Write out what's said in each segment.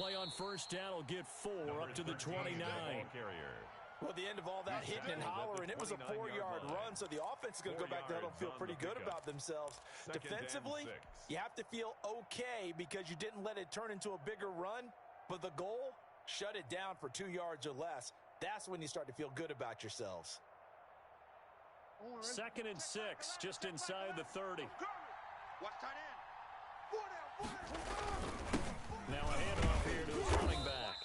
play on first down will get 4 up to the 29. Well, the end of all that hitting and hollering, it was a 4-yard run, so the offense is going to go back to huddle and feel pretty good about themselves. Defensively, you have to feel okay because you didn't let it turn into a bigger run, but the goal, shut it down for 2 yards or less. That's when you start to feel good about yourselves. 2nd and 6, just inside the 30. Now a handoff here to his running back.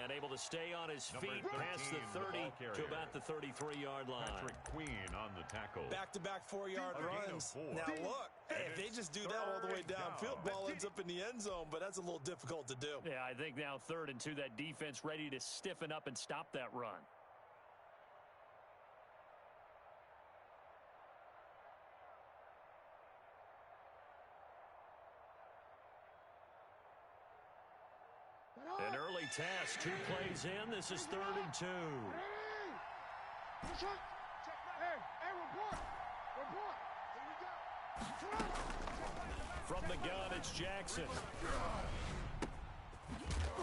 And able to stay on his feet past the 30 to about the 33-yard line. Patrick Queen on the tackle. Back-to-back 4-yard runs. Now look, if they just do that all the way downfield, ball ends up in the end zone, but that's a little difficult to do. Yeah, I think now 3rd and 2, that defense ready to stiffen up and stop that run. An early task, 2 plays in. This is 3rd and 2. From the gun, it's Jackson.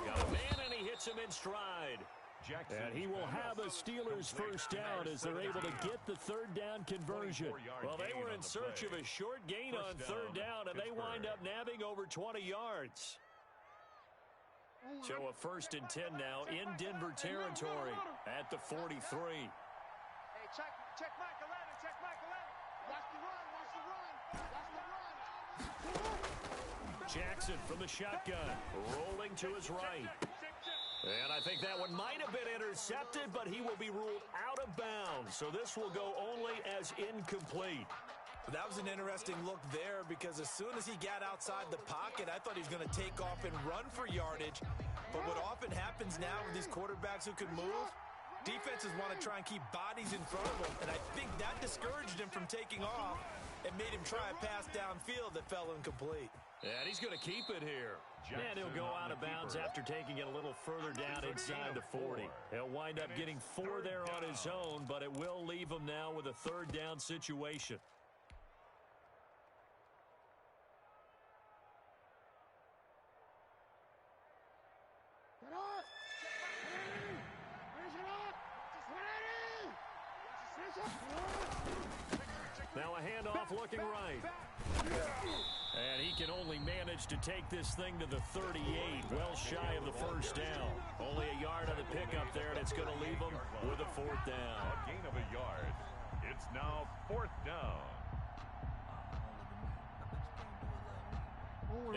Got a man, and he hits him in stride. And he will have a Steelers first down as they're able to get the 3rd down conversion. Well, they were in search of a short gain on 3rd down, and they wind up nabbing over 20 yards. So a 1st and 10 now in Denver territory at the 43. Hey, check Mike 11, check Mike 11. Watch the run. Jackson from the shotgun, rolling to his right. And I think that one might have been intercepted, but he will be ruled out of bounds. So this will go only as incomplete. That was an interesting look there because as soon as he got outside the pocket, I thought he was going to take off and run for yardage. But what often happens now with these quarterbacks who can move, defenses want to try and keep bodies in front of them. And I think that discouraged him from taking off and made him try a pass downfield that fell incomplete. And he's going to keep it here. And he'll go out of bounds after taking it a little further down inside the 40. He'll wind up getting 4 there on his own, but it will leave him now with a 3rd down situation. Now a handoff looking right. And he can only manage to take this thing to the 38, well shy of the first down. Only a yard on the pickup there, and it's going to leave him with a 4th down. A gain of a yard. It's now 4th down.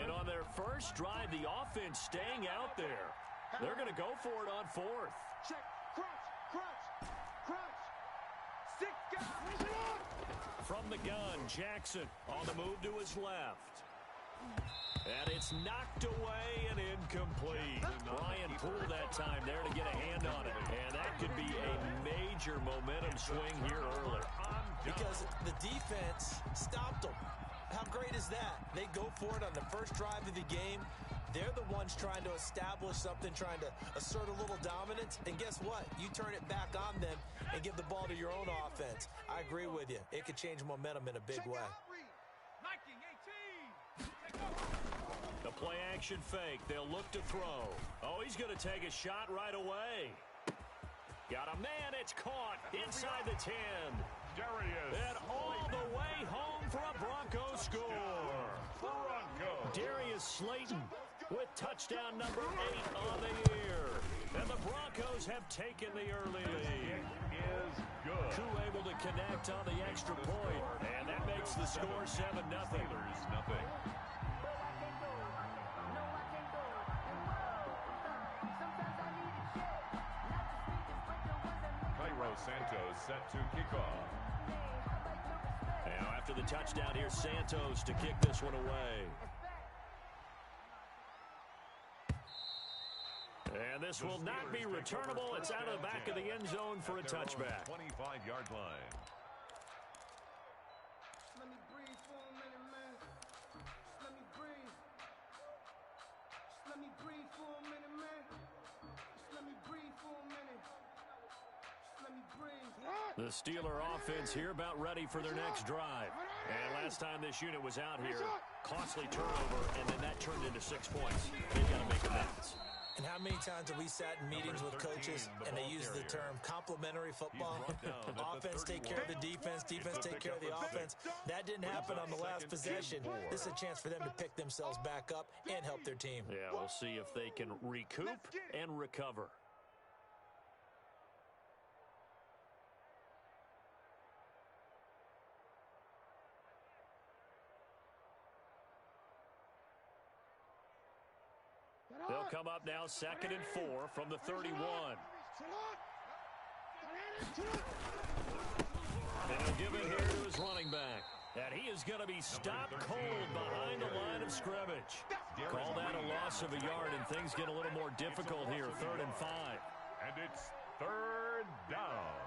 And on their first drive, the offense staying out there. They're going to go for it on 4th. Check, crunch. 6 guys. From the gun, Jackson on the move to his left. And it's knocked away and incomplete. Ryan Poole that time there to get a hand on it. And that could be a major momentum swing here early. Because the defense stopped them. How great is that? They go for it on the first drive of the game. They're the ones trying to establish something, trying to assert a little dominance. And guess what? You turn it back on them and give the ball to your own offense. I agree with you. It could change momentum in a big way. The play action fake. They'll look to throw. Oh, he's going to take a shot right away. Got a man. It's caught inside the 10. Darius. And all the way home for a Broncos score. Darius Slayton with touchdown number 8 on the year. And the Broncos have taken the early lead. Is good. Koo able to connect on the extra point. And that makes the score 7-0. Nothing. Cairo Santos set to kick off. Now after the touchdown, here's Santos to kick this one away. And this will not be returnable. It's out of the back of the end zone for a touchback. 25-yard line. Let me breathe for a minute, man. Let me breathe. Let me breathe for a minute, man. Let me breathe for a minute. Let me breathe. The Steeler offense here about ready for their next drive. And last time this unit was out here, costly turnover, and then that turned into 6 points. They've got to make amends. And how many times have we sat in meetings with coaches and they use the term complementary football? Offense take care of the defense, defense take care of the offense. That didn't happen on the last possession. This is a chance for them to pick themselves back up and help their team. Yeah, we'll see if they can recoup and recover. They'll come up now 2nd and 4 from the 31. And he'll give it here to his running back. And he is going to be stopped cold behind the line of scrimmage. Call that a loss of a yard, and things get a little more difficult here, 3rd and 5. And it's 3rd down.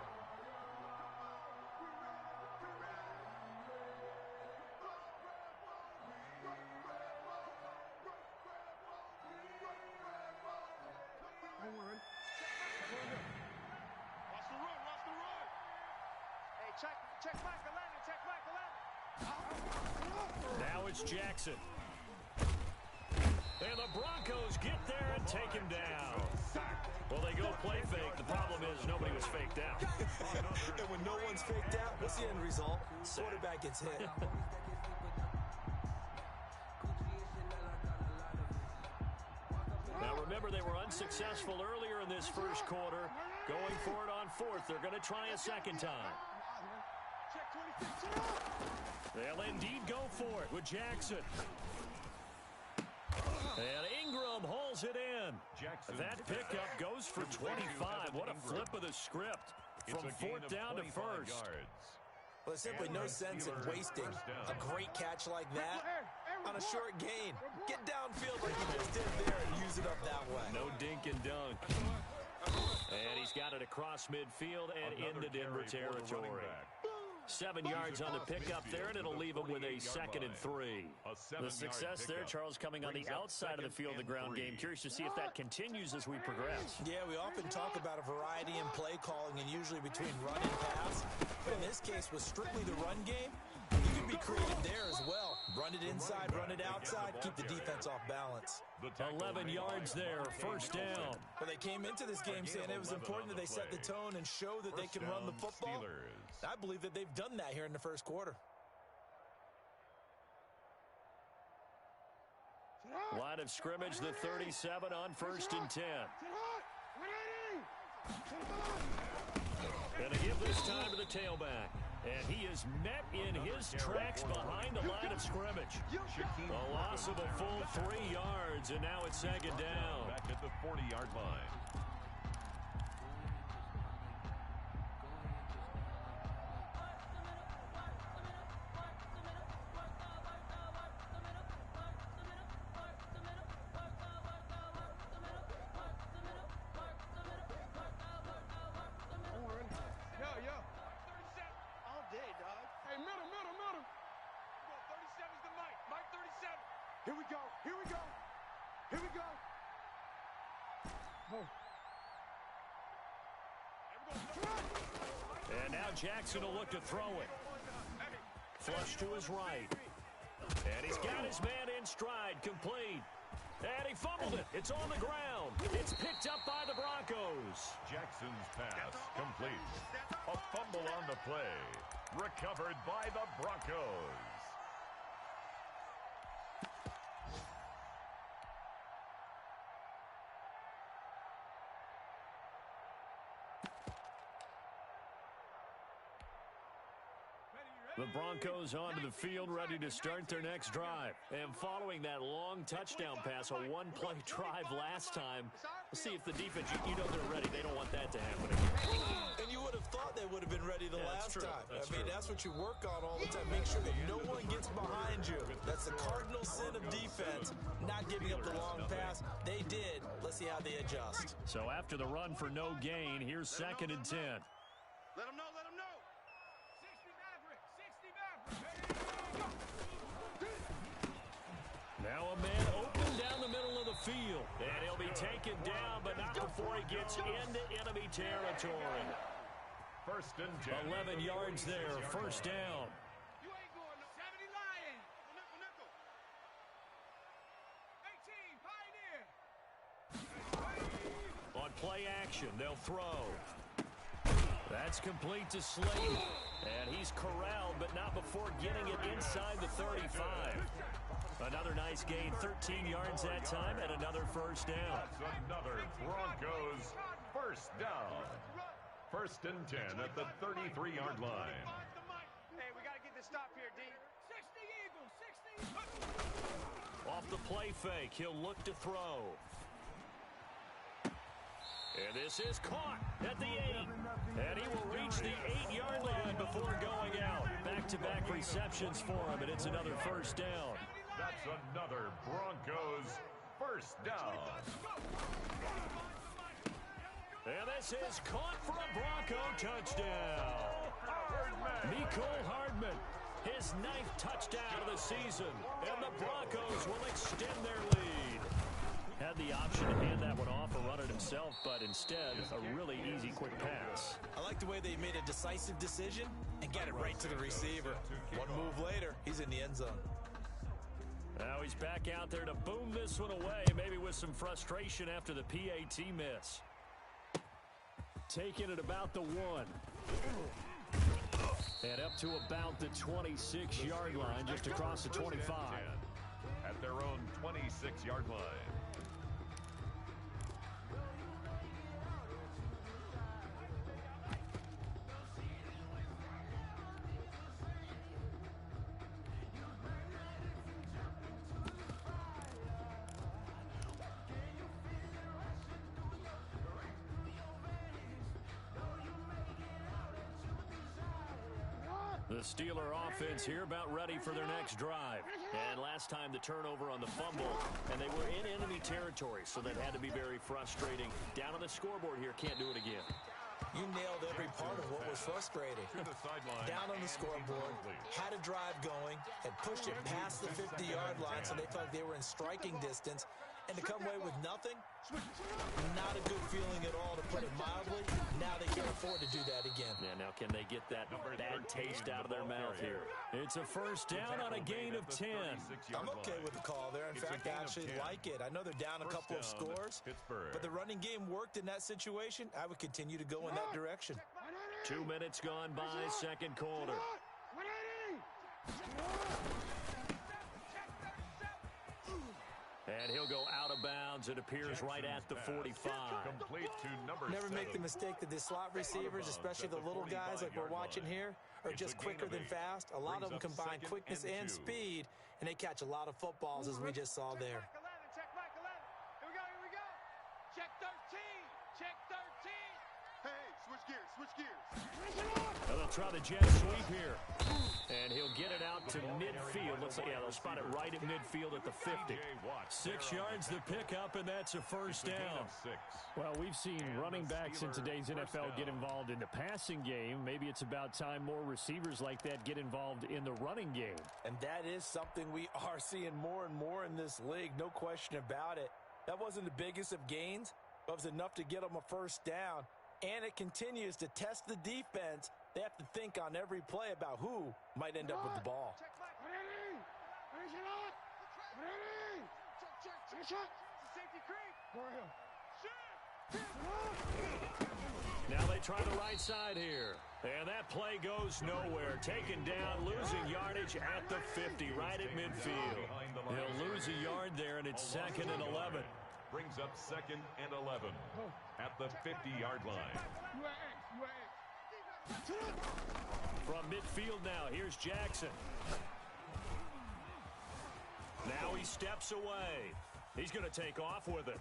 Check Michael Landon, check Michael Landon. Now it's Jackson. And the Broncos get there and take him down. Well, they go play fake. The problem is nobody was faked out. And when no one's faked out, what's the end result? Quarterback gets hit. Now, remember, they were unsuccessful earlier in this first quarter. Going for it on 4th. They're going to try a second time. They'll indeed go for it with Jackson. And Ingram hauls it in. That pickup goes for 25. What a flip of the script from 4th down to 1st. Well, there's simply no sense in wasting a great catch like that on a short gain. Get downfield like you just did there and use it up that way. No dink and dunk. And he's got it across midfield and into Denver territory. 7 yards on the pickup there, and it'll leave him with a 2nd and 3. The success there, Charles, coming on the outside of the field, the ground game. Curious to see if that continues as we progress. Yeah, we often talk about a variety in play calling and usually between run and pass. But in this case, with strictly the run game, you can be creative there as well. Run it inside, run it outside, keep the defense off balance. 11 yards there, 1st down. Well, they came into this game saying it was important that they set the tone and show that they can run the football. I believe that they've done that here in the first quarter. Line of scrimmage, the 37 on 1st and 10. And they give this time to the tailback. And he is met in his tracks behind the line of scrimmage. A loss of a full 3 yards, and now it's 2nd down. Back at the 40-yard line. Here we go. Here we go. Here we go. Oh. And now Jackson will look to throw it. Flush to his right. And he's got his man in stride, complete. And he fumbled it. It's on the ground. It's picked up by the Broncos. Jackson's pass complete. A fumble on the play. Recovered by the Broncos. The Broncos onto the field, ready to start their next drive. And following that long touchdown pass, a one-play drive last time, we'll see if the defense, you know they're ready. They don't want that to happen again. And you would have thought they would have been ready the last time. That's what you work on all the time. Make sure that no one gets behind you. That's the cardinal sin of defense, not giving up the long pass. They did. Let's see how they adjust. So after the run for no gain, here's 2nd and 10. Let them know, let them know. Now a man open down the middle of the field. And he'll be taken down, but not before he gets into enemy territory. 1st and 10. 11 yards there, 1st down. You ain't going no 70 Lions. Nickel. 18 Pioneer. action. They'll throw. That's complete to Slayton. And he's corralled, but not before getting it inside the 35. Another nice gain, 13 yards that time, and another first down. That's another Broncos first down. 1st and 10 at the 33-yard line. Hey, we got to get this stop here, D. 60 Eagles, 60. Off the play fake, he'll look to throw. And this is caught at the 8. And he will reach the 8-yard line before going out. Back-to-back receptions for him, and it's another first down. That's another Broncos first down. And this is caught for a Bronco touchdown. Mecole Hardman, his 9th touchdown of the season. And the Broncos will extend their lead. Had the option to hand that one off or run it himself, but instead, a really easy, quick pass. I like the way they made a decisive decision and get it right to the receiver. One move later, he's in the end zone. Now he's back out there to boom this one away, maybe with some frustration after the PAT miss. Taking it about the 1. And up to about the 26-yard line, just across the 25. At their own 26-yard line. The Steeler offense here about ready for their next drive. And last time the turnover on the fumble, and they were in enemy territory, so that had to be very frustrating. Down on the scoreboard here, can't do it again. You nailed every part of what was frustrating. Down on the scoreboard, had a drive going, and pushed it past the 50-yard line so they felt they were in striking distance. And to come away with nothing, not a good feeling at all, to put it mildly. Now they can't afford to do that again. Yeah, now can they get that bad taste out of their mouth here? It's a first down on a gain of 10. I'm okay with the call there. In fact, I actually like it. I know they're down a couple of scores, but the running game worked in that situation. I would continue to go in that direction. 2 minutes gone by, second quarter. And he'll go out of bounds. It appears right at the 45. Complete to number Never 7. make the mistake that the slot receivers, especially the little guys like we're watching here, are just quicker than fast. A lot of them combine quickness and speed, and they catch a lot of footballs, as we just saw there. Check Mike 11. Here we go. Check 13. Check 13. Hey, switch gears. Well, they'll try the jet sweep here. And he'll get it out to midfield. Looks like, yeah, they'll spot it right at midfield at the 50. 6 yards the pickup, and that's a first down. Well, we've seen running backs in today's NFL get involved in the passing game. Maybe it's about time more receivers like that get involved in the running game. And that is something we are seeing more and more in this league, no question about it. That wasn't the biggest of gains, but it was enough to get them a first down. And it continues to test the defense. They have to think on every play about who might end up with the ball. Now they try the right side here. And that play goes nowhere. Taken down, losing yardage at the 50, right at midfield. He'll lose a yard there, and it's 2nd and 11. Brings up 2nd and 11 at the 50-yard line. From midfield now, here's Jackson. Now he steps away. He's going to take off with it.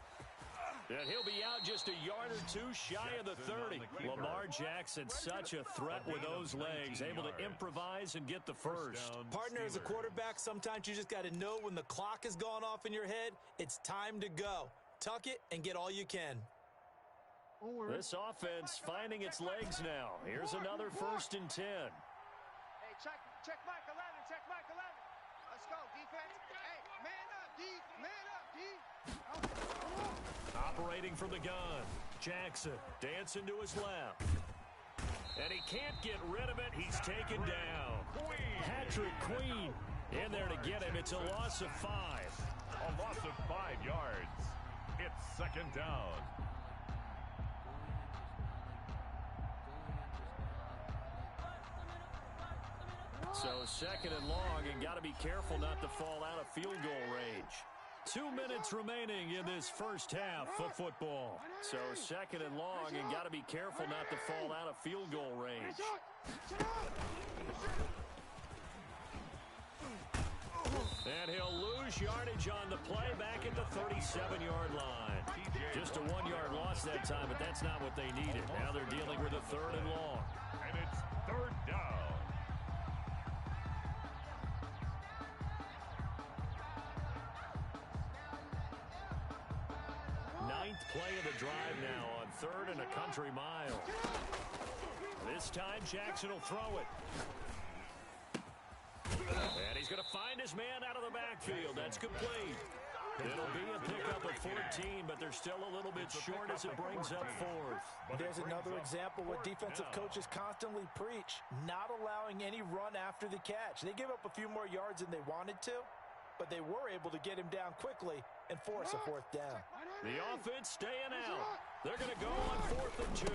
And he'll be out just a yard or two shy of the 30. Lamar Jackson, such a threat with those legs, able to improvise and get the first. Partner, as a quarterback, sometimes you just got to know when the clock has gone off in your head, it's time to go. Tuck it and get all you can. This offense finding its legs now. Here's another 1st and 10. Hey, check Mike 11. Check Mike 11. Let's go, defense. Hey, man up, D. Operating from the gun. Jackson dancing to his left. And he can't get rid of it. He's taken down. Patrick Queen in there to get him. It's a loss of 5. A loss of 5 yards. It's 2nd down. So second and long, and got to be careful not to fall out of field goal range. 2 minutes remaining in this first half of football. So second and long, and got to be careful not to fall out of field goal range. And he'll lose yardage on the play back at the 37-yard line. Just a 1-yard loss that time, but that's not what they needed. Now they're dealing with a third and long. And it's third down. Ninth play of the drive now on third and a country mile. This time Jackson will throw it. And he's going to find his man out of the backfield. That's complete. It'll be a pickup of 14, but they're still a little bit short as it brings up fourth. There's another example what defensive coaches constantly preach, not allowing any run after the catch. They gave up a few more yards than they wanted to, but they were able to get him down quickly and force a fourth down. The offense staying out. They're going to go on 4th and 2.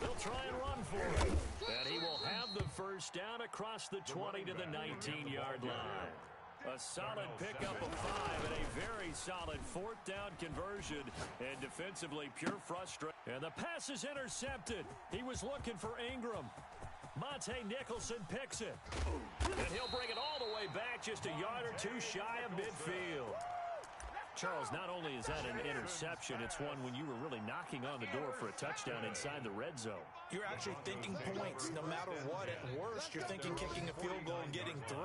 They'll try and run for it. And he will have the first down across the 20 to the 19-yard line. A solid pickup of 5 and a very solid 4th down conversion. And defensively, pure frustration. And the pass is intercepted. He was looking for Ingram. Monte Nicholson picks it. And he'll bring it all the way back, just a yard or two shy of midfield. Charles, not only is that an interception, it's one when you were really knocking on the door for a touchdown inside the red zone. You're actually thinking points no matter what. At worst, you're thinking kicking a field goal and getting 3.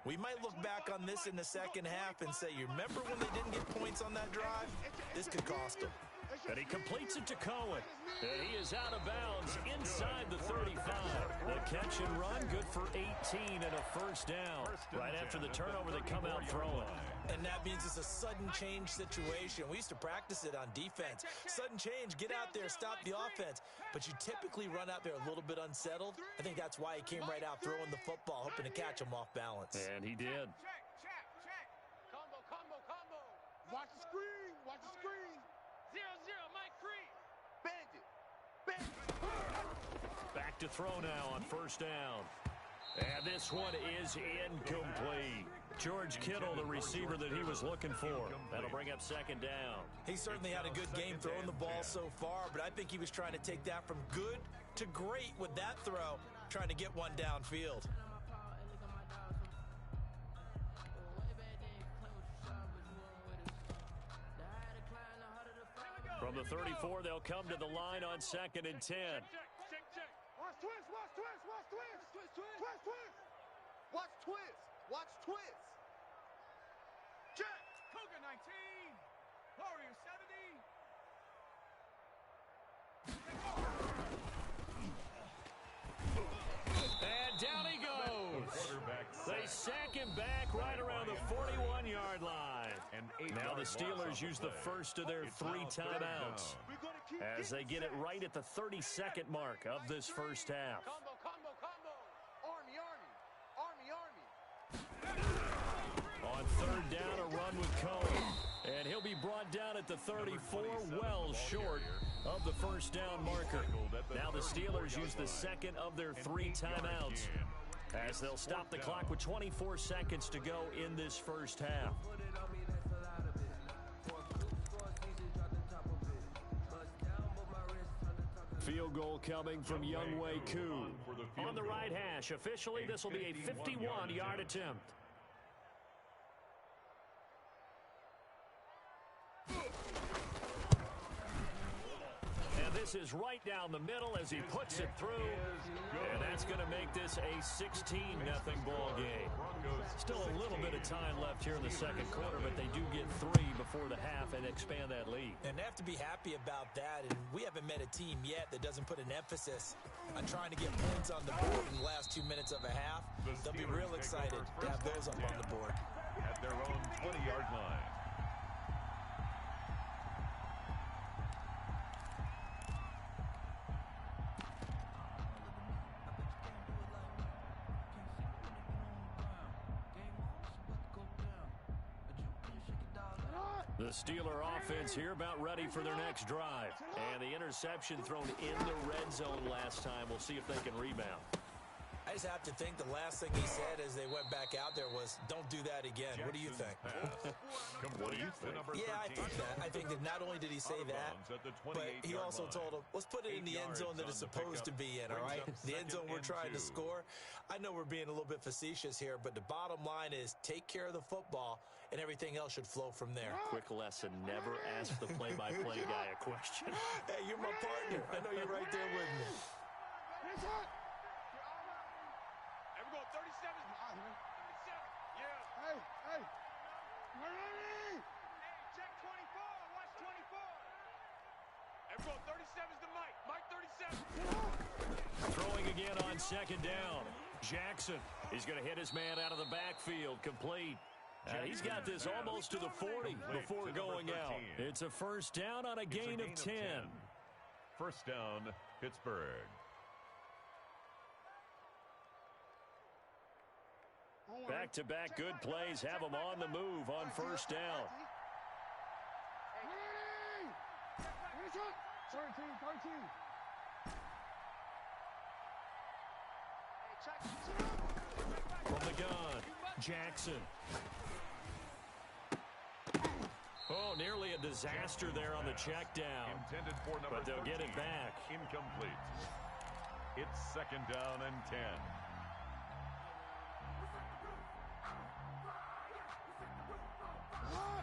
We might look back on this in the second half and say, you remember when they didn't get points on that drive? This could cost them. And he completes it to Cohen. And he is out of bounds inside the 35. The catch and run, good for 18 and a first down. Right after the turnover, they come out throwing. And that means it's a sudden change situation. We used to practice it on defense. Sudden change, get out there, stop the offense. But you typically run out there a little bit unsettled. I think that's why he came right out throwing the football, hoping to catch him off balance. And he did. Check. Combo. Watch the screen. 0-0, Mike Free. Bandit. Back to throw now on first down. And this one is incomplete. George Kittle, the receiver that he was looking for. That'll bring up second down. He certainly had a good game throwing the ball so far, but I think he was trying to take that from good to great with that throw, trying to get one downfield. From the 34, they'll come to the line on 2nd and 10. Check. Watch twist. Check. Cougar 19. Warrior 70. And down he goes. They sack him back right around the 41-yard line. Now the Steelers use the first of their 3 timeouts as they get it right at the 32nd mark of this first half. Combo. Army. On third down, a run with Cohen. And he'll be brought down at the 34, well short of the first down marker. Now the Steelers use the second of their 3 timeouts as they'll stop the clock with 24 seconds to go in this first half. Field goal coming from Younghoe Koo. On the right hash, officially this will be a 51-yard attempt. And this is right down the middle as he puts it through. And that's going to make this a 16-0 ball game. Still a little bit of time left here in the second quarter, but they do get 3 before the half and expand that lead. And they have to be happy about that. And we haven't met a team yet that doesn't put an emphasis on trying to get points on the board in the last 2 minutes of a half. They'll be real excited to have those up on the board. At their own 20-yard line. The Steeler offense here about ready for their next drive. And the interception thrown in the red zone last time. We'll see if they can rebound. I just have to think the last thing he said as they went back out there was, don't do that again. What do you think? What do you think? Yeah, I think that. I think that not only did he say that, but he also told him, let's put it in the end zone that it's supposed to be in, all right? The end zone we're trying to score. I know we're being a little bit facetious here, but the bottom line is take care of the football, and everything else should flow from there. Quick lesson, never ask the play-by-play guy a question. Hey, you're my partner. I know you're right there with me. Go 37. Yeah. Hey. We're ready. Hey, check 24. Watch 24. Everyone, 37's the Mike. Mike 37. Throwing again on second down. Jackson. He's going to hit his man out of the backfield. Complete. He's got this almost to the 40 before going out. It's a first down on a gain of 10. First down, Pittsburgh. Back-to-back good plays have them on the move on first down. 13. From the gun, Jackson. Oh, nearly a disaster there on the check down. Intended for number but they'll 13. get it back. Incomplete. It's second down and 10.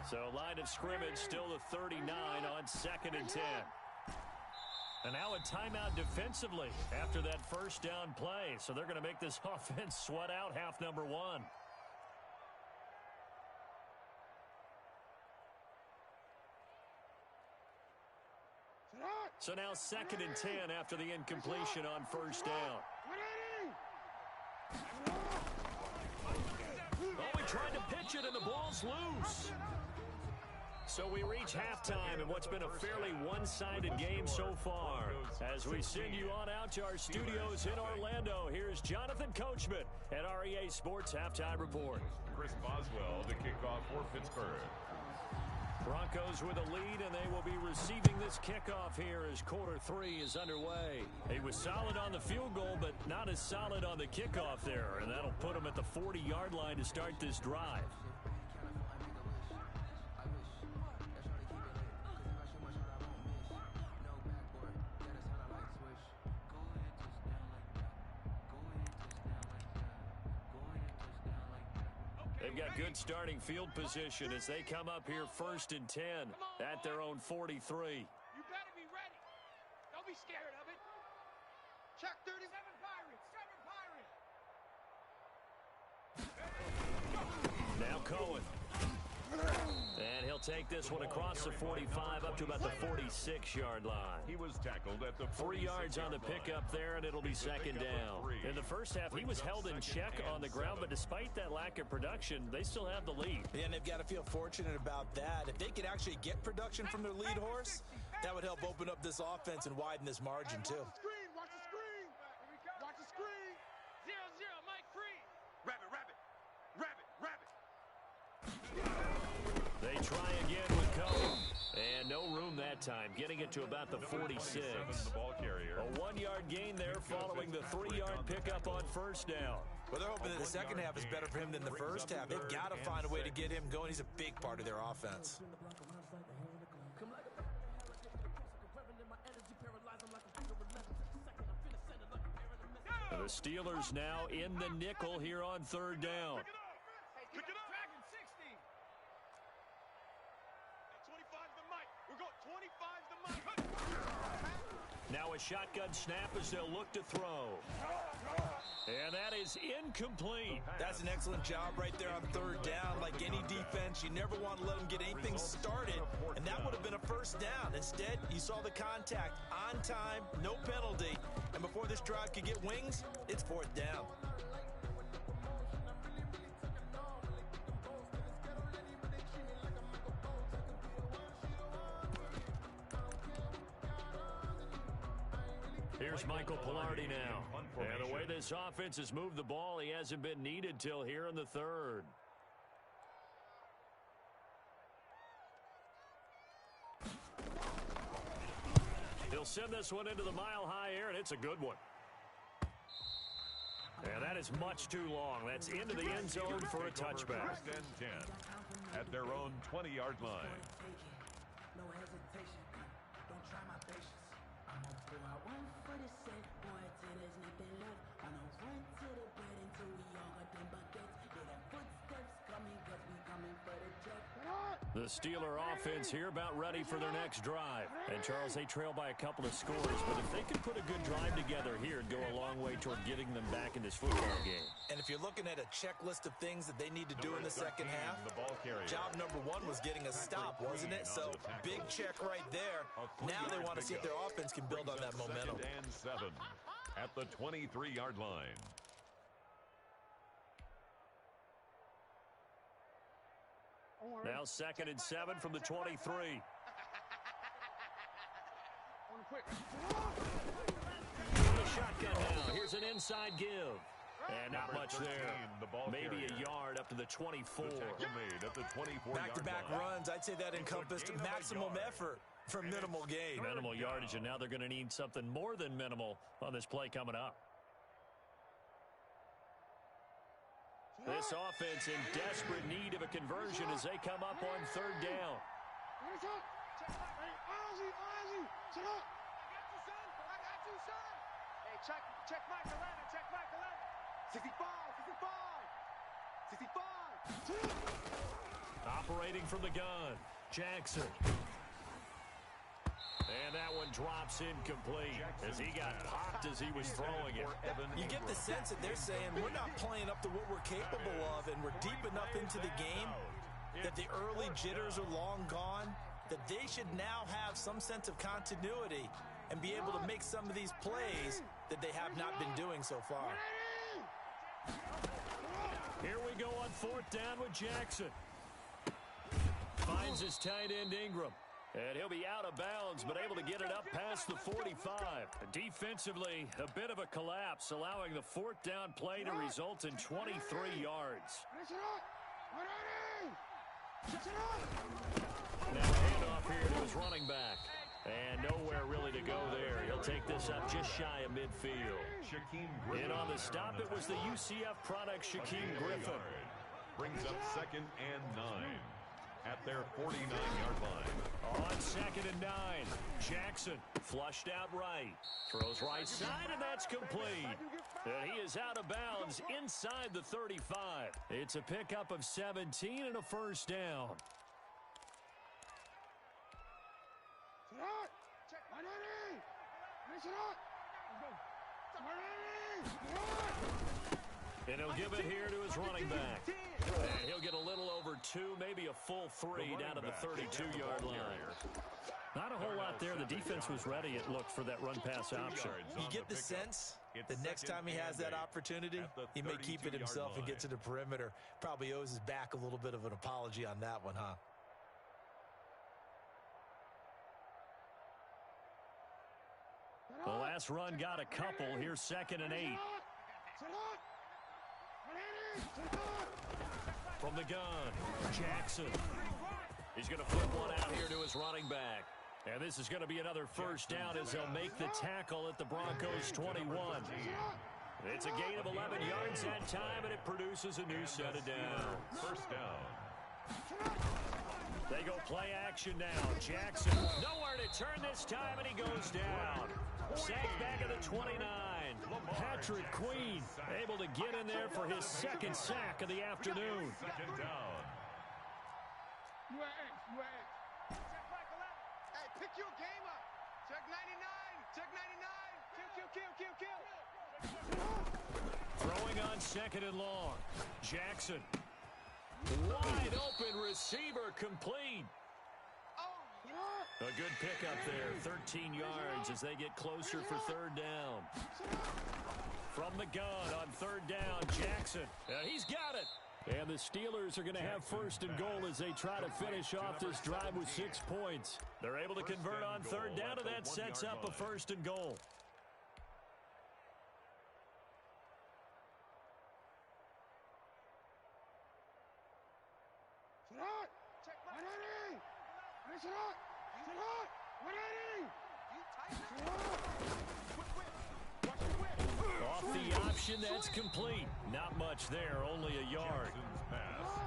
So line of scrimmage still the 39 on second and 10. And now a timeout defensively after that first down play. So they're going to make this offense sweat out half number one. So now second and 10 after the incompletion on first down. Oh, he tried to pitch it and the ball's loose. So we reach halftime in what's been a fairly one-sided game so far. As we send you on out to our studios in Orlando, here's Jonathan Coachman at REA Sports Halftime Report. Chris Boswell to kick off for Pittsburgh. Broncos with a lead, and they will be receiving this kickoff here as quarter three is underway. He was solid on the field goal, but not as solid on the kickoff there, and that'll put him at the 40-yard line to start this drive. They've got good starting field position as they come up here first and 10 at their own 43. You better be ready. Don't be scared of it. Check 37 Pirates. Now Cohen. And he'll take this one across the 45 up to about the 46-yard line. He was tackled at the 3 yards on the pickup there, and it'll be second down. In the first half, he was held in check on the ground, but despite that lack of production, they still have the lead. And they've got to feel fortunate about that. If they could actually get production from their lead horse, that would help open up this offense and widen this margin, too. Watch the screen. Watch the screen. 0-0, Mike free. Rabbit. They try again with Cohen. And no room that time, getting it to about the 46. The ball carrier. A 1-yard gain there following the 3-yard pickup on first down. Well, they're hoping that the second half is better for him than the first half. They've got to find a way to get him going. He's a big part of their offense. The Steelers now in the nickel here on third down. Pick it up. Dragon 60. 25's the Mike. We're going 25's the Mike. Now a shotgun snap as they'll look to throw. And that is incomplete. That's an excellent job right there on third down. Like any defense, you never want to let them get anything started, and that would have been a first down. Instead, you saw the contact on time, no penalty, and before this drive could get wings, it's fourth down. Here's Michael Pilardi now. And the way this offense has moved the ball, he hasn't been needed till here in the third. He'll send this one into the mile-high air, and it's a good one. And that is much too long. That's into the end zone for a touchback. First and 10 at their own 20-yard line. No hesitation. Don't try my patience. I'm gonna pull out one for the set, boy, till there's nothing left. I'm gonna run to the bed until we all got them buckets. Hear them footsteps coming, cause we coming for the check. The Steeler offense here about ready for their next drive. And, Charles, they trail by a couple of scores, but if they could put a good drive together here, it'd go a long way toward getting them back in this football game. And if you're looking at a checklist of things that they need to do in the second half, job number one was getting a stop, wasn't it? So, big check right there. Now they want to see if their offense can build on that momentum. Second and 7 at the 23-yard line. Now 2nd and 7 from the 23. The shotgun now. Here's an inside give. And not much there. Maybe a yard up to the 24. Back-to-back runs, I'd say that encompassed maximum effort for minimal gain. Minimal yardage, and now they're going to need something more than minimal on this play coming up. This offense in desperate need of a conversion as they come up on 3rd down. Check Mike 11, check Mike 11. 65. Operating from the gun, Jackson. And that one drops incomplete as he got popped as he was throwing it. You get the sense that they're saying we're not playing up to what we're capable of, and we're deep enough into the game that the early jitters are long gone, that they should now have some sense of continuity and be able to make some of these plays that they have not been doing so far. Here we go on 4th down with Jackson. Finds his tight end Ingram. And he'll be out of bounds, but able to get it up past the 45. Defensively, a bit of a collapse, allowing the 4th down play to result in 23 yards. Now handoff here to his running back. And nowhere really to go there. He'll take this up just shy of midfield. In on the stop, it was the UCF product, Shaquem Griffin. Brings up 2nd and 9 at their 49-yard line. On 2nd and 9, Jackson flushed out right. Throws right side, and that's complete. And he is out of bounds inside the 35. It's a pickup of 17 and a 1st down. And he'll give it here to his running back. And he'll get a little over 2, maybe a full 3 down to the 32-yard line. Not a whole lot there. The defense was ready, it looked, for that run-pass option. You get the sense that next time he has that opportunity, he may keep it himself and get to the perimeter. Probably owes his back a little bit of an apology on that one, huh? The last run got a couple. Here's 2nd and 8. From the gun, Jackson. He's going to flip one out here to his running back. And this is going to be another 1st down as they'll make the tackle at the Broncos' 21. It's a gain of 11 yards that time, and it produces a new set of downs. 1st down. They go play action now. Jackson, nowhere to turn this time, and he goes down. Sacked back at the 29. Patrick Queen able to get in there for his 2nd sack of the afternoon. 2nd down. Check Mike 11. Hey, pick your game up. Check 99. Check 99. Kill. Throwing on 2nd and long. Jackson. Wide open receiver complete. A good pickup there, 13 yards as they get closer for 3rd down. From the gun on 3rd down, Jackson. He's got it. And the Steelers are going to have 1st and goal as they try to finish off this drive with 6 points. They're able to convert on 3rd down, and that sets up a 1st and goal. Off the option. completion that's complete. Not much there, only a yard.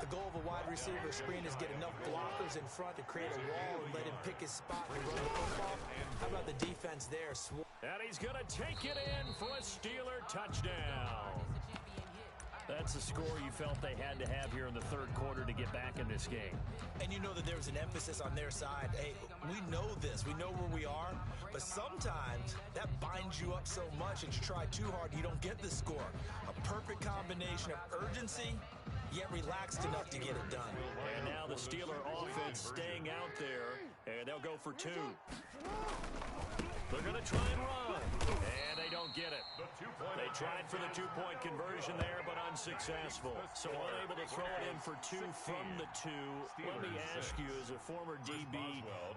The goal of a wide receiver screen is get enough blockers in front to create a wall and let him pick his spot and run the football. How about the defense there? And he's going to take it in for a Steeler touchdown. That's the score you felt they had to have here in the third quarter to get back in this game. And you know that there was an emphasis on their side. Hey, we know this. We know where we are. But sometimes that binds you up so much and you try too hard, you don't get the score. A perfect combination of urgency, yet relaxed enough to get it done. And now the Steeler offense staying out there, and they'll go for two. They're going to try and run, and they don't get it. They tried for the two-point conversion there, but unsuccessful. So unable to throw it in for two from the two. Let me ask you, as a former DB,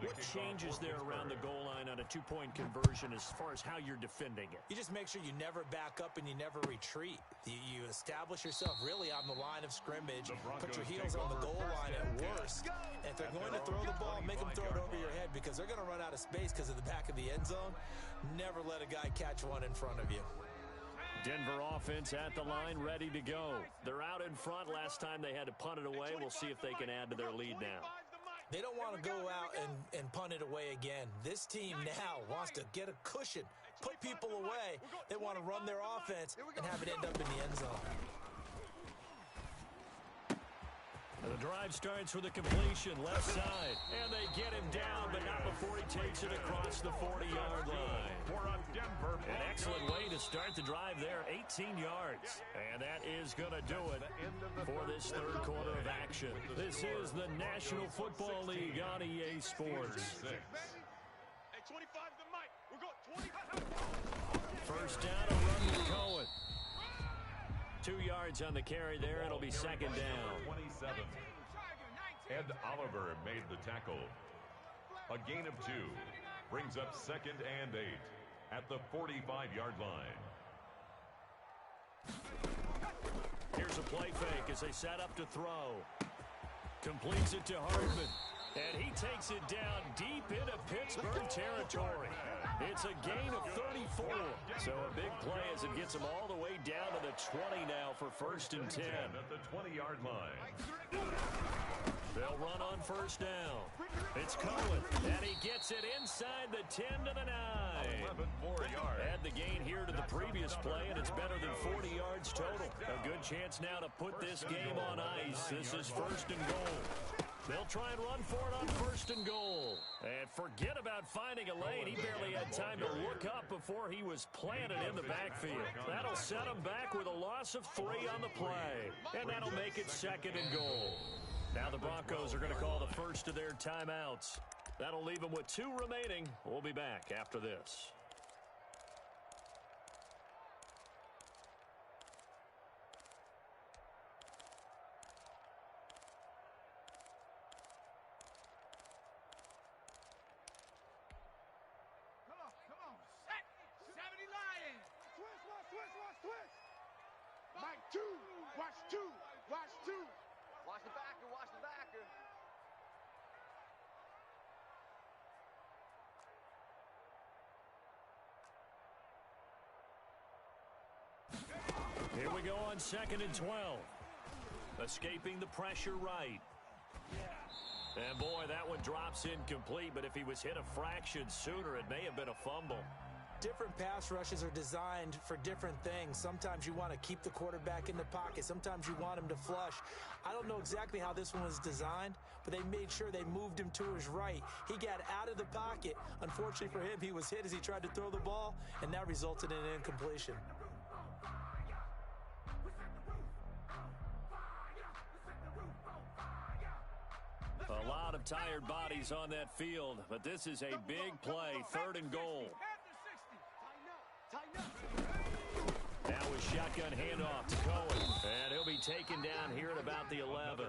what changes there around the goal line on a two-point conversion as far as how you're defending it? You just make sure you never back up and you never retreat. You establish yourself really on the line of scrimmage, put your heels on the goal line at worst. And if they're going to throw the ball, make them throw it over your head because they're going to run out of space because of the back of the end zone. Never let a guy catch one in front of you. Denver offense at the line, ready to go. They're out in front. Last time they had to punt it away. We'll see if they can add to their lead now. They don't want to go out and punt it away again. This team now wants to get a cushion, put people away. They want to run their offense and have it end up in the end zone. The drive starts with a completion, left side. And they get him down, but not before he takes it across the 40-yard line. An excellent way to start the drive there, 18 yards. And that is going to do it for this third quarter of action. This is the National Football League on EA Sports. Hey, 25 the mic. We're going 20. First down, a run with Cohen. 2 yards on the carry there. It'll be second down. 27. Ed Oliver made the tackle. A gain of 2 brings up second and 8 at the 45-yard line. Here's a play fake as they set up to throw. Completes it to Hardman. And he takes it down deep into Pittsburgh territory. It's a gain of 34. So a big play as it gets them all the way down to the 20 now for first and 10. At the 20-yard line. They'll run on first down. It's Cohen, and he gets it inside the 10 to the 9. 11-4 yards. Add the gain here to the previous play, and it's better than 40 yards total. A good chance now to put this game on ice. This is first and goal. They'll try and run for it on first and goal. And forget about finding a lane. He barely had time to look up before he was planted in the backfield. That'll set him back with a loss of 3 on the play. And that'll make it second and goal. Now the Broncos are going to call the first of their timeouts. That'll leave them with 2 remaining. We'll be back after this. Come on. Set. 70 Lions. Twist. Mike 2. Watch 2. Watch 2. Watch the backer. Here we go on second and 12. Escaping the pressure right. And boy, that one drops incomplete, but if he was hit a fraction sooner, it may have been a fumble. Different pass rushes are designed for different things. Sometimes you want to keep the quarterback in the pocket. Sometimes you want him to flush. I don't know exactly how this one was designed, but they made sure they moved him to his right. He got out of the pocket. Unfortunately for him, he was hit as he tried to throw the ball, and that resulted in an incompletion. A lot of tired bodies on that field, but this is a big play, third and goal. Now with shotgun handoff to Cohen, and he'll be taken down here at about the 11.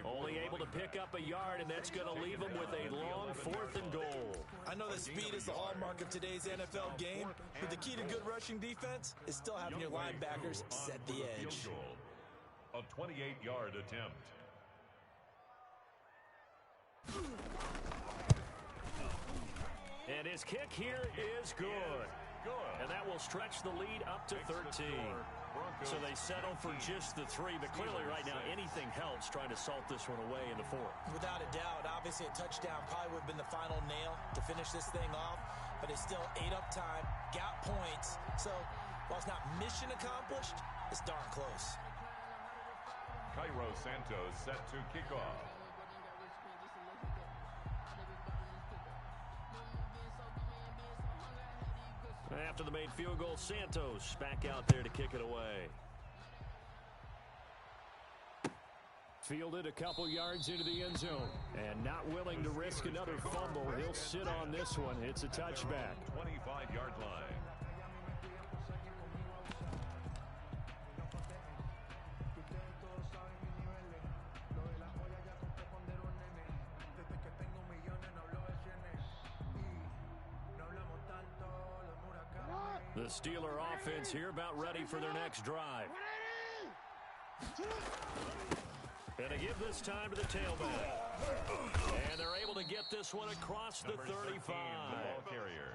Only able to pick up a yard, and that's going to leave him with a long fourth and goal. I know that speed is the hallmark of today's NFL game, but the key to good rushing defense is still having your linebackers set the edge. A 28-yard attempt. And his kick here is good. And that will stretch the lead up to 13. Broncos. So they settle for just the 3, but clearly right now anything helps trying to salt this one away in the 4th. Without a doubt, obviously a touchdown probably would have been the final nail to finish this thing off, but it's still ate up time, got points. So while it's not mission accomplished, it's darn close. Cairo Santos set to kick off. After the made field goal, Santos back out there to kick it away. Fielded a couple yards into the end zone. And not willing to risk another fumble. He'll sit on this one. It's a touchback. 25-yard line. The Steeler offense here about ready for their next drive. And they give this time to the tailback. And they're able to get this one across the 35.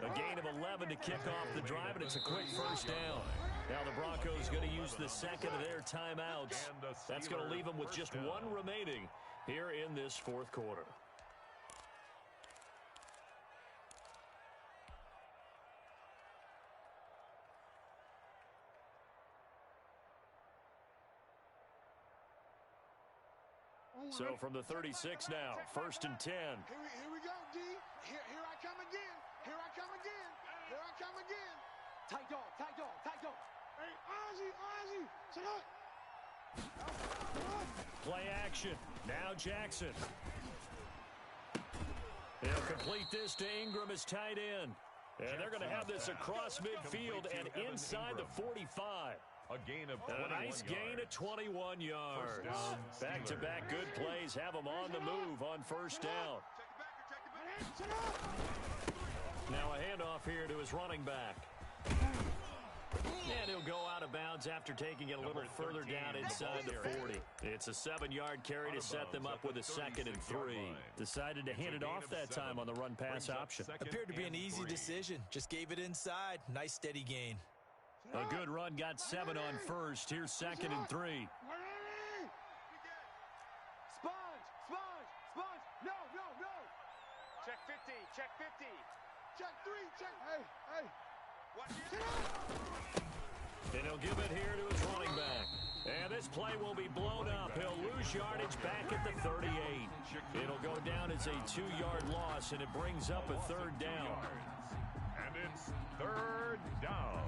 A gain of 11 to kick off the drive, and it's a quick first down. Now the Broncos going to use the second of their timeouts. That's going to leave them with just one remaining here in this 4th quarter. So from the 36 now, 1st and 10. Here we go, D. Here I come again. Here I come again. Here I come again. Tight dog, tight dog, tight dog. Hey, Ozzy, sit up. Play action. Now Jackson. They'll complete this to Ingram as tight end. And they're going to have this across midfield and inside the 45. A gain of a nice gain of 21 yards. Back-to-back good plays have them on the move on first down. Now a handoff here to his running back. And he'll go out of bounds after taking it a little further down inside the 40. It's a 7-yard carry to set them up with a 2nd and 3. Decided to hand it off that time on the run-pass option. Appeared to be an easy decision. Just gave it inside. Nice steady gain. A good run, got 7 on first. Here's 2nd and 3. Sponge. No. Check 50, check 50. Check 3, check. Hey. Sit up. And he'll give it here to his running back. And this play will be blown up. He'll lose yardage back at the 38. It'll go down as a 2-yard loss, and it brings up a 3rd down. And it's 3rd down.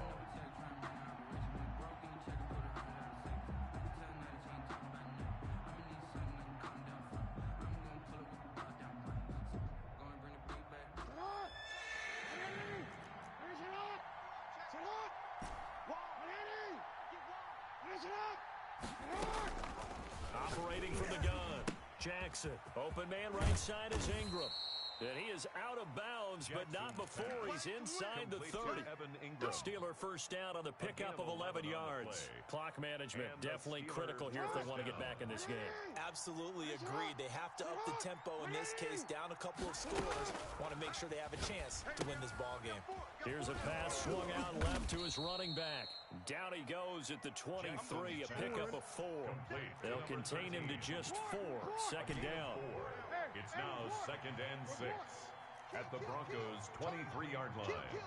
Operating from the gun, Jackson. Open man right side is Ingram. And he is out of bounds, but not before he's inside the 30. The Steeler first down on the pickup of 11 yards. Clock management definitely critical here if they want to get back in this game. Absolutely agreed. They have to up the tempo in this case, down a couple of scores. Want to make sure they have a chance to win this ball game. Here's a pass swung out left to his running back. Down he goes at the 23, a pickup of 4. They'll contain him to just 4. 2nd down. It's now 2nd and 6 at the Broncos' 23-yard line.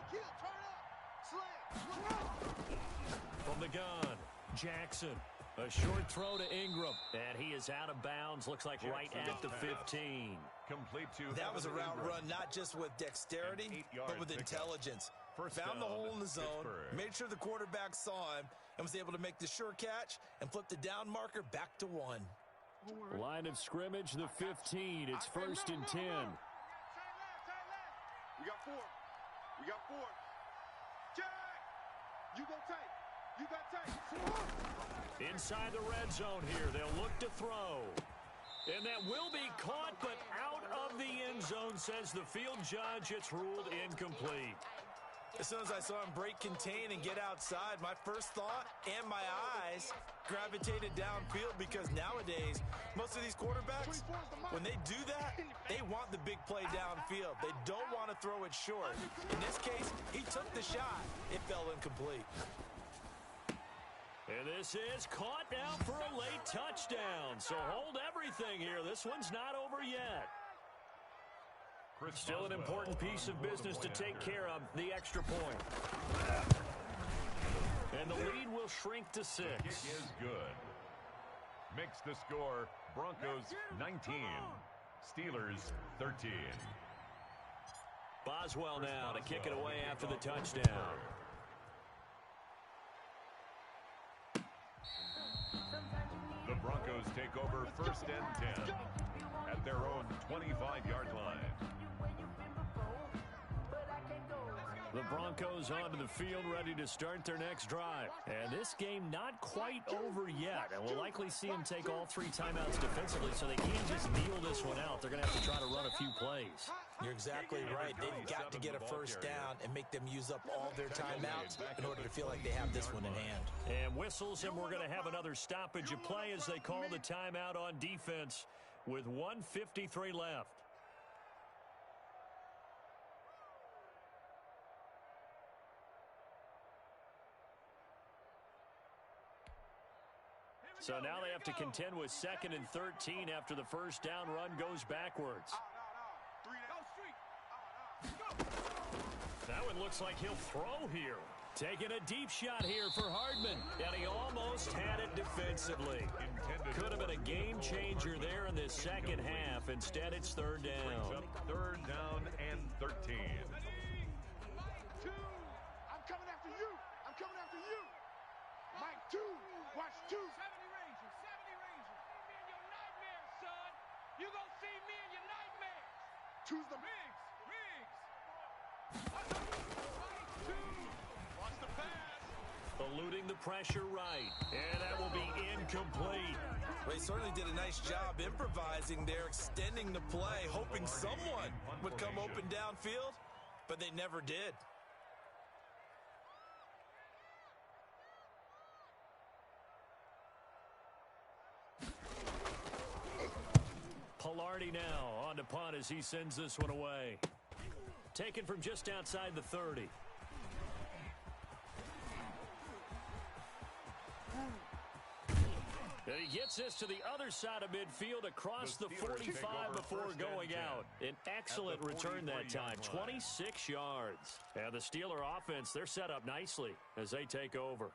From the gun, Jackson. A short throw to Ingram. And he is out of bounds. Looks like right at the 15. Complete to that was a route run, not just with dexterity, but with intelligence. Found the hole in the zone, made sure the quarterback saw him, and was able to make the sure catch and flip the down marker back to 1. Line of scrimmage, the 15. It's 1st and 10. We got 4. Jack! You go tight. You got tight. Inside the red zone here. They'll look to throw. And that will be caught, but out of the end zone, says the field judge. It's ruled incomplete. As soon as I saw him break contain and get outside, my first thought and my eyes gravitated downfield, because nowadays, most of these quarterbacks, when they do that, they want the big play downfield. They don't want to throw it short. In this case, he took the shot. It fell incomplete. And this is caught now for a late touchdown. So hold everything here. This one's not over yet. Still an important piece of business to take care of, the extra point. And the lead will shrink to 6. Kick is good. Makes the score Broncos 19, Steelers 13. Boswell now to kick it away after the touchdown. The Broncos take over 1st and 10 at their own 25-yard line. The Broncos onto the field ready to start their next drive. And this game not quite over yet. And we'll likely see them take all 3 timeouts defensively, so they can't just kneel this one out. They're going to have to try to run a few plays. You're exactly right. They've got to get a first down and make them use up all their timeouts in order to feel like they have this one in hand. And whistles, and we're going to have another stoppage of play as they call the timeout on defense with 1:53 left. So now they have to contend with 2nd and 13 after the first down run goes backwards. That one looks like he'll throw here. Taking a deep shot here for Hardman. And he almost had it defensively. Could have been a game changer there in this second half. Instead, it's 3rd down. 3rd down and 13. I'm coming after you. I'm coming after you. Mike 2. Watch 2. 70 Rangers. 70 Rangers. Me in your nightmares, son. You gonna see me in your nightmares. Choose the Riggs. Watch the pass. Eluding the pressure right. And that will be incomplete. Well, he certainly did a nice job improvising there, extending the play, hoping someone would come open downfield, but they never did. Pilardi now on to punt as he sends this one away. Taken from just outside the 30. And he gets this to the other side of midfield across the 45 before going out. An excellent return that time, 26 yards. And the Steeler offense, they're set up nicely as they take over.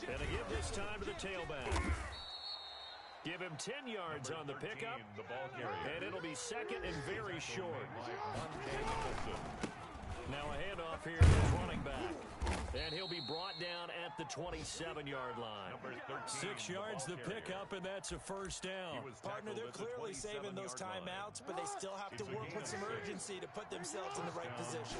And they give this time to the tailback. Give him 10 yards on the pickup, and it'll be 2nd and very short. Now a handoff here to his running back. And he'll be brought down at the 27-yard line. 6 yards the pickup, and that's a first down. Partner, they're clearly saving those timeouts, but they still have to work with some urgency to put themselves in the right position.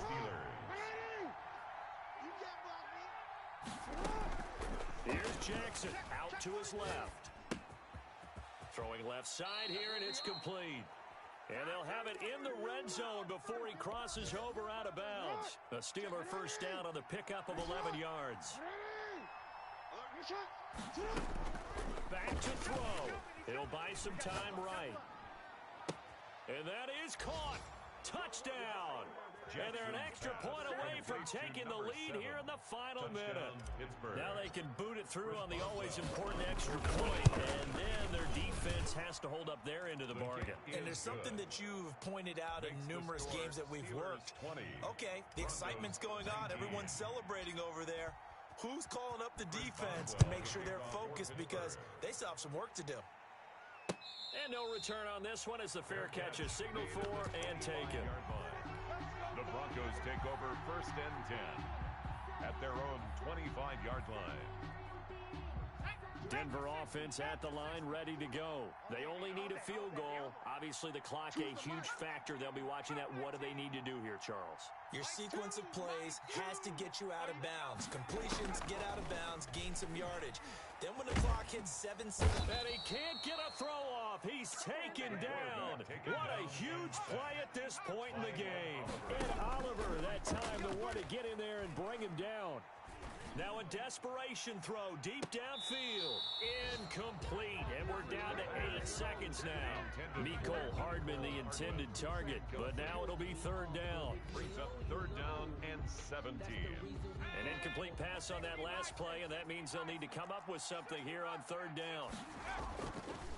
Here's Jackson out to his left. Throwing left side here, and it's complete. And they'll have it in the red zone before he crosses over out of bounds. A Steeler first down on the pickup of 11 yards. Back to throw. He'll buy some time right. And that is caught. Touchdown. And they're an extra point away from taking the lead here in the final minute. Now they can boot it through on the always important extra point, and then their defense has to hold up their end of the bargain. And there's something that you've pointed out in numerous games that we've worked. Okay, the excitement's going on. Everyone's celebrating over there. Who's calling up the defense to make sure they're focused, because they still have some work to do. And no return on this one as the fair catch is signaled for and taken. The Broncos take over 1st and 10 at their own 25-yard line. Denver offense at the line, ready to go. They only need a field goal. Obviously, the clock a huge factor. They'll be watching that. What do they need to do here, Charles? Your sequence of plays has to get you out of bounds. Completions, get out of bounds, gain some yardage. Then when the clock hits 7 seconds. And he can't get a throw off. He's taken down. What a huge play at this point in the game. And Oliver, that time, the one to get in there and bring him down. Now a desperation throw deep downfield. Incomplete, and we're down to 8 seconds now. Mecole Hardman the intended target, but now it'll be third down. Brings up third down and 17. An incomplete pass on that last play, and that means they'll need to come up with something here on third down.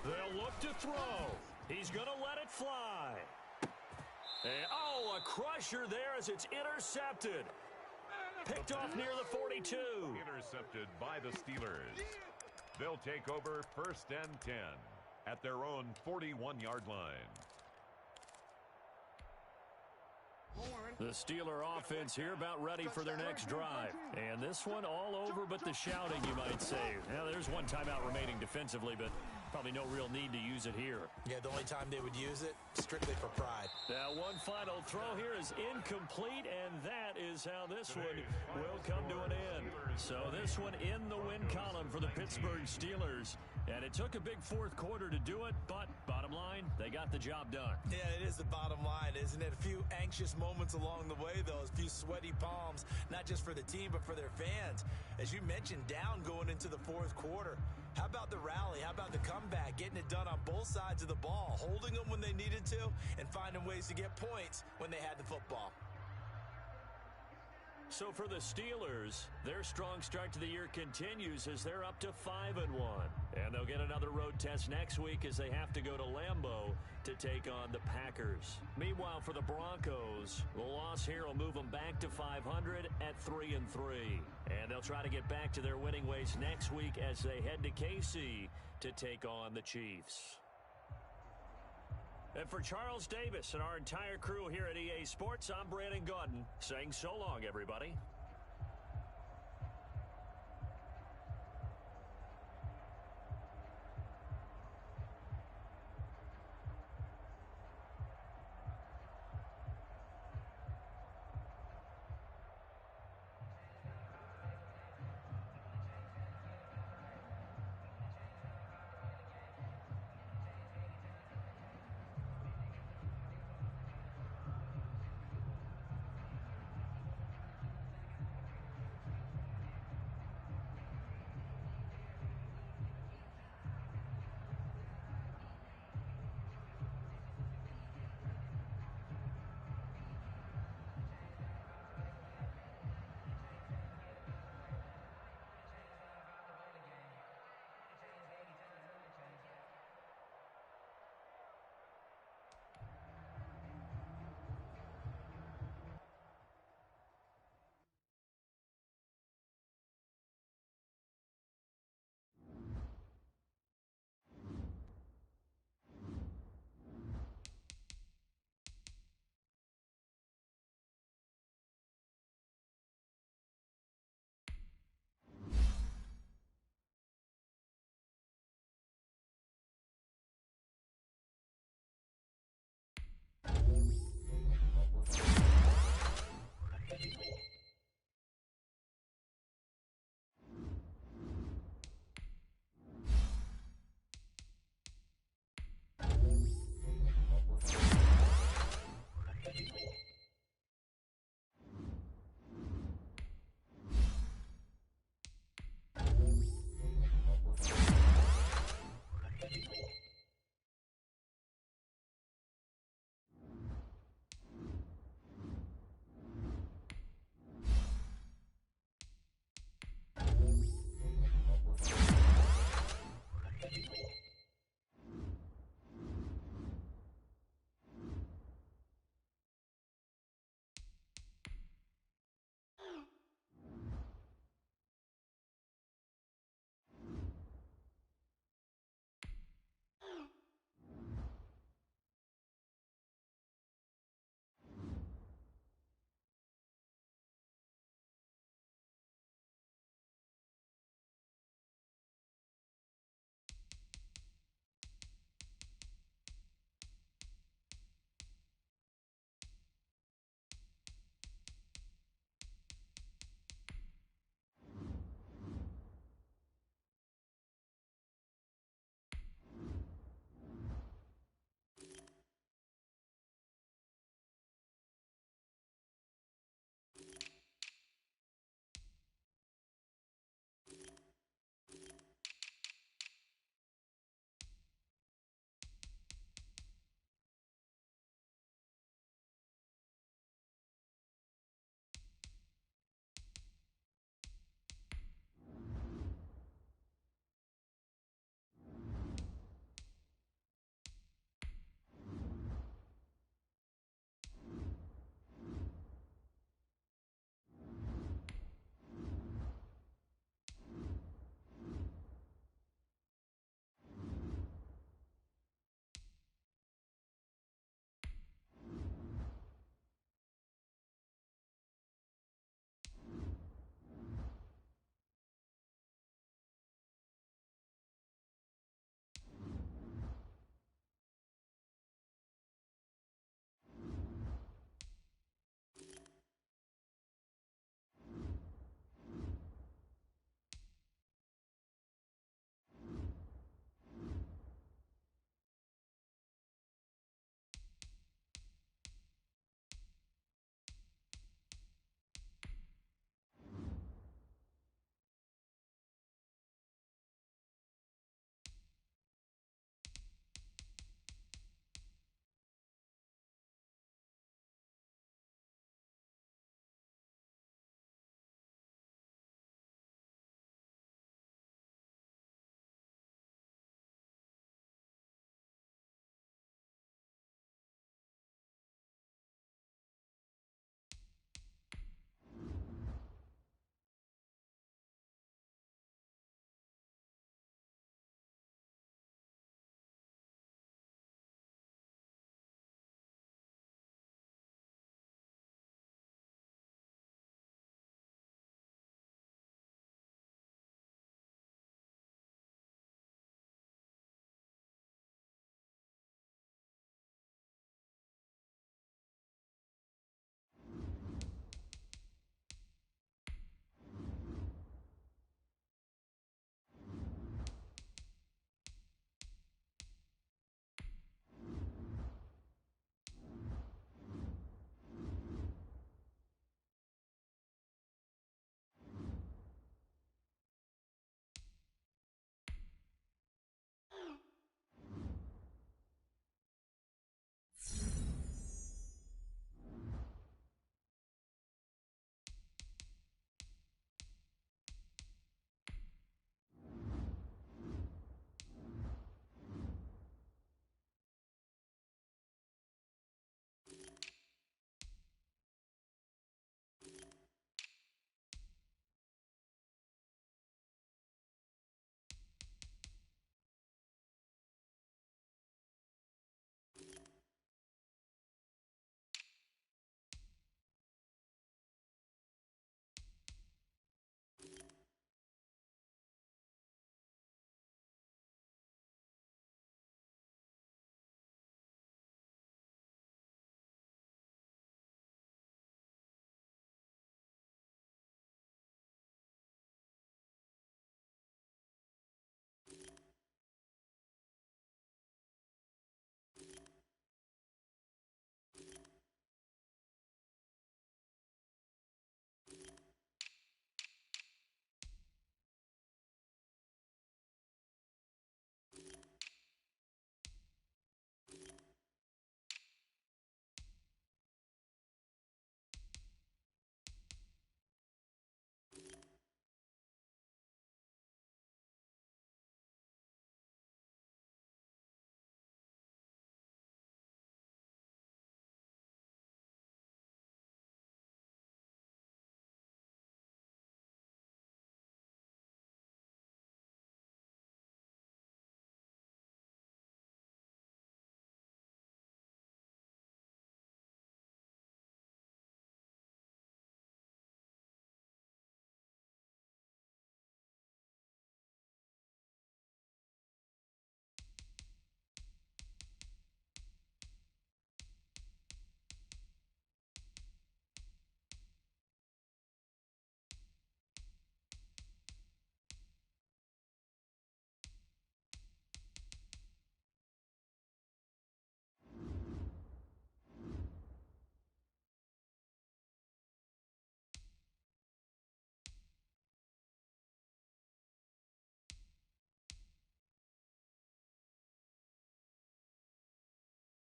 They'll look to throw. He's going to let it fly. And, a crusher there as it's intercepted. Picked off near the 42. Intercepted by the Steelers. They'll take over first and 10 at their own 41-yard line. The Steeler offense here about ready for their next drive. And this one all over but the shouting, you might say. Now, there's one timeout remaining defensively, but probably no real need to use it here. Yeah, the only time they would use it, strictly for pride. Now, one final throw here is incomplete, and that is how this one will come to an end. So this one in the win column for the Pittsburgh Steelers. And it took a big fourth quarter to do it, but bottom line, they got the job done. Yeah, it is the bottom line, isn't it? A few anxious moments along the way, though. A few sweaty palms, not just for the team, but for their fans. As you mentioned, down going into the fourth quarter. How about the rally? How about the comeback? Getting it done on both sides of the ball, holding them when they needed to, and finding ways to get points when they had the football. So for the Steelers, their strong start to the year continues as they're up to 5-1. And they'll get another road test next week as they have to go to Lambeau to take on the Packers. Meanwhile, for the Broncos, the loss here will move them back to 500 at 3-3. And they'll try to get back to their winning ways next week as they head to KC to take on the Chiefs. And for Charles Davis and our entire crew here at EA Sports, I'm Brandon Gaudin saying so long, everybody.